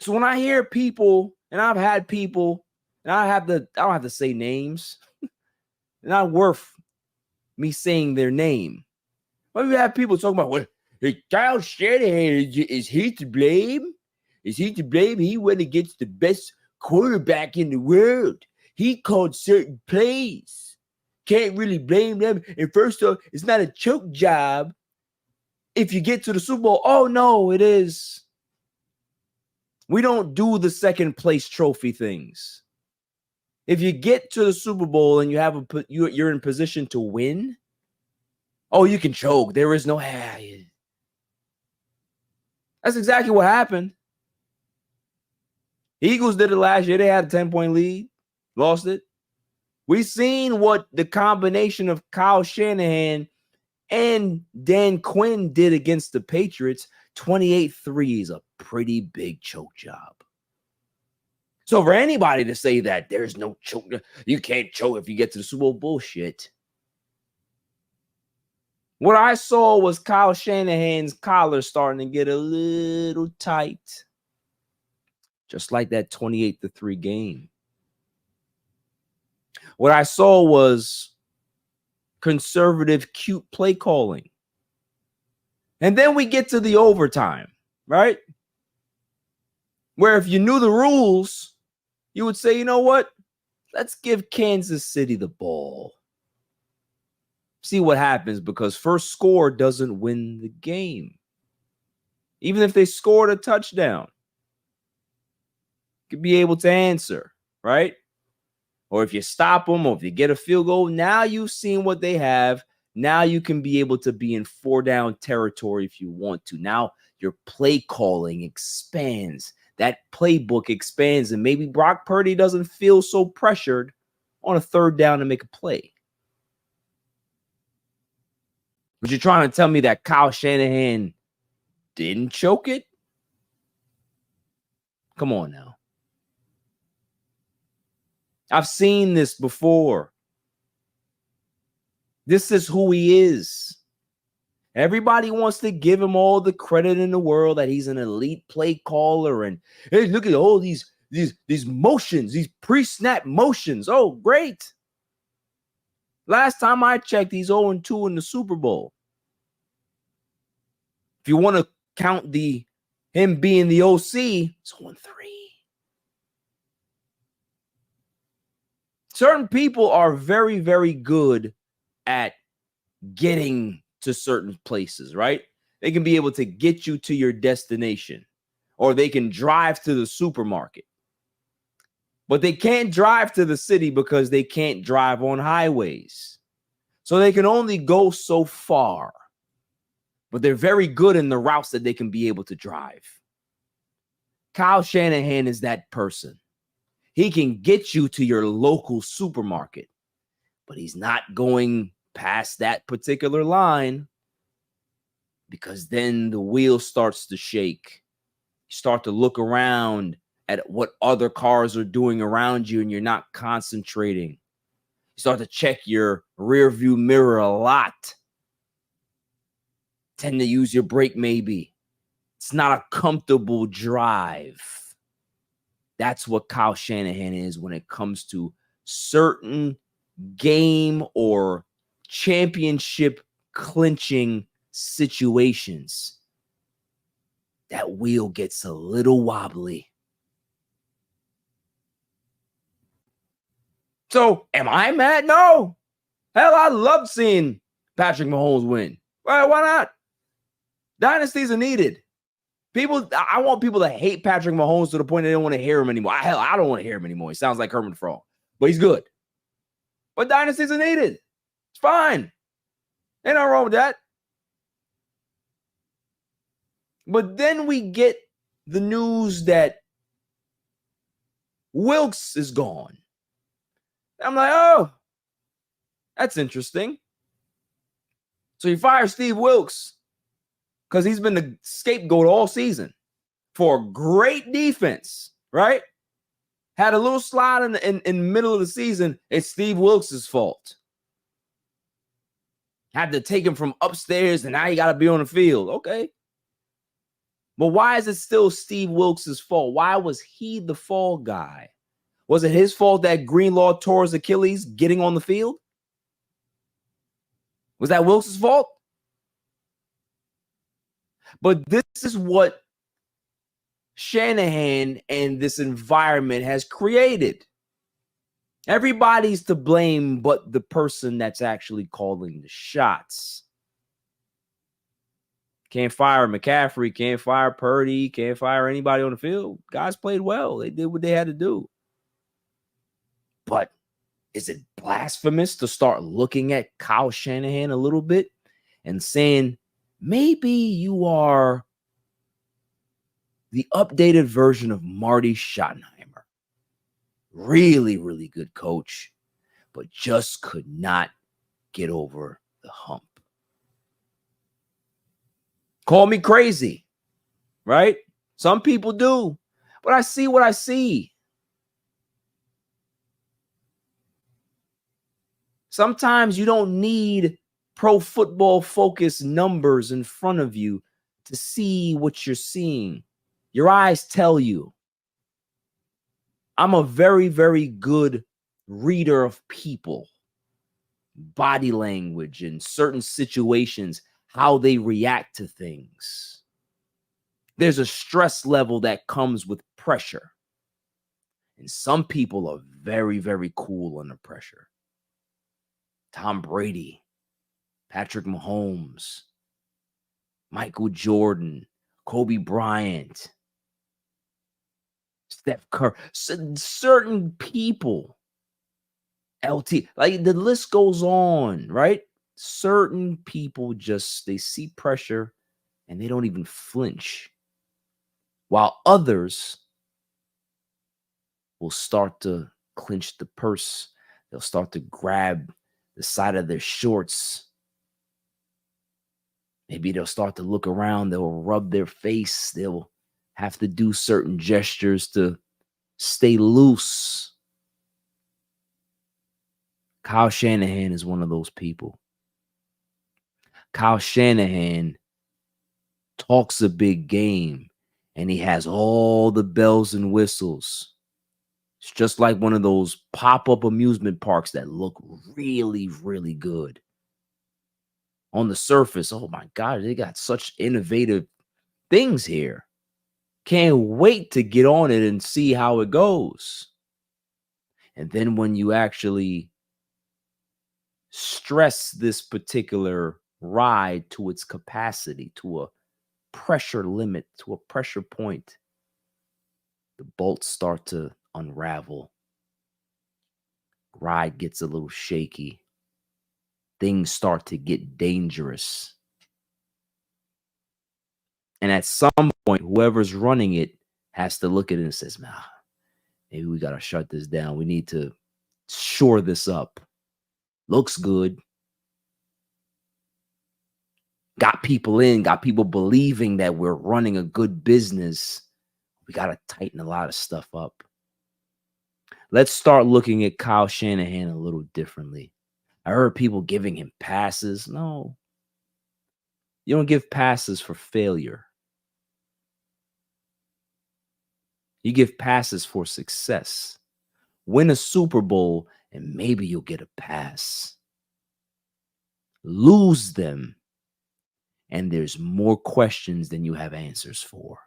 So when I hear people, and I've had people, and I don't have to say names, not worth me saying their name. But we have people talking about, well, Kyle Shanahan, is he to blame? Is he to blame? He went against the best quarterback in the world. He called certain plays. Can't really blame them. And first off, it's not a choke job if you get to the Super Bowl. Oh, no, it is. We don't do the second place trophy things. If you get to the Super Bowl and you're in position to win, oh, you can choke. There is no. That's exactly what happened. Eagles did it last year. They had a 10-point lead, lost it. We've seen what the combination of Kyle Shanahan and Dan Quinn did against the Patriots. 28-3 is a pretty big choke job. So for anybody to say that there's no choke, you can't choke if you get to the Super Bowl, bullshit. What I saw was Kyle Shanahan's collar starting to get a little tight. Just like that 28-3 game. What I saw was conservative, cute play calling. And then we get to the overtime, right? Where if you knew the rules, you would say, you know what? Let's give Kansas City the ball. See what happens, because first score doesn't win the game. Even if they scored a touchdown, you could be able to answer, right? Or if you stop them, or if you get a field goal, now you've seen what they have. Now you can be able to be in 4-down territory if you want to. Now your play calling expands. That playbook expands, and maybe Brock Purdy doesn't feel so pressured on a 3rd down to make a play. But you're trying to tell me that Kyle Shanahan didn't choke it? Come on now. I've seen this before. This is who he is. Everybody wants to give him all the credit in the world that he's an elite play caller. And hey, look at all these motions, these pre-snap motions. Oh, great. Last time I checked, he's 0-2 in the Super Bowl. If you want to count him being the OC, it's 0-3. Certain people are very, very good at getting to certain places, right? They can be able to get you to your destination, or they can drive to the supermarket. But they can't drive to the city because they can't drive on highways. So they can only go so far. But they're very good in the routes that they can be able to drive. Kyle Shanahan is that person. He can get you to your local supermarket, but he's not going past that particular line, because then the wheel starts to shake. You start to look around at what other cars are doing around you, and you're not concentrating. You start to check your rear view mirror a lot. Tend to use your brake maybe. It's not a comfortable drive. That's what Kyle Shanahan is when it comes to certain game or championship clinching situations. That wheel gets a little wobbly. So, am I mad? No. Hell, I love seeing Patrick Mahomes win. Well, why not? Dynasties are needed. I want people to hate Patrick Mahomes to the point they don't want to hear him anymore. Hell, I don't want to hear him anymore. He sounds like Kermit the Frog, but he's good. But dynasties are needed. It's fine. Ain't nothing wrong with that. But then we get the news that Wilkes is gone. I'm like, oh, that's interesting. So you fire Steve Wilkes because he's been the scapegoat all season for great defense, right? Had a little slide in the middle of the season. It's Steve Wilkes' fault. Had to take him from upstairs, and now you got to be on the field. Okay. But why is it still Steve Wilkes' fault? Why was he the fall guy? Was it his fault that Greenlaw tore his Achilles getting on the field? Was that Wilkes' fault? But this is what Shanahan and this environment has created. Everybody's to blame but the person that's actually calling the shots. Can't fire McCaffrey, can't fire Purdy, can't fire anybody on the field. Guys played well. They did what they had to do. But is it blasphemous to start looking at Kyle Shanahan a little bit and saying, maybe you are the updated version of Marty Schottenheimer? Really, really good coach, but just could not get over the hump. Call me crazy, right? Some people do, but I see what I see. Sometimes you don't need pro football focused numbers in front of you to see what you're seeing. Your eyes tell you. I'm a very, very good reader of people, body language in certain situations, how they react to things. There's a stress level that comes with pressure. And some people are very, very cool under pressure. Tom Brady, Patrick Mahomes, Michael Jordan, Kobe Bryant, Steph Curry, certain people, LT, like the list goes on, right? Certain people just, they see pressure and they don't even flinch. While others will start to clench the purse. They'll start to grab the side of their shorts. Maybe they'll start to look around. They'll rub their face. They'll have to do certain gestures to stay loose. Kyle Shanahan is one of those people. Kyle Shanahan talks a big game, and he has all the bells and whistles. It's just like one of those pop-up amusement parks that look really, really good. On the surface, oh my God, they got such innovative things here. Can't wait to get on it and see how it goes. And then when you actually stress this particular ride to its capacity, to a pressure limit, to a pressure point, the bolts start to unravel. Ride gets a little shaky. Things start to get dangerous. And at some point, whoever's running it has to look at it and says, nah, maybe we got to shut this down. We need to shore this up. Looks good. Got people in, got people believing that we're running a good business. We got to tighten a lot of stuff up. Let's start looking at Kyle Shanahan a little differently. I heard people giving him passes. No. You don't give passes for failure. You give passes for success. Win a Super Bowl and maybe you'll get a pass. Lose them and there's more questions than you have answers for.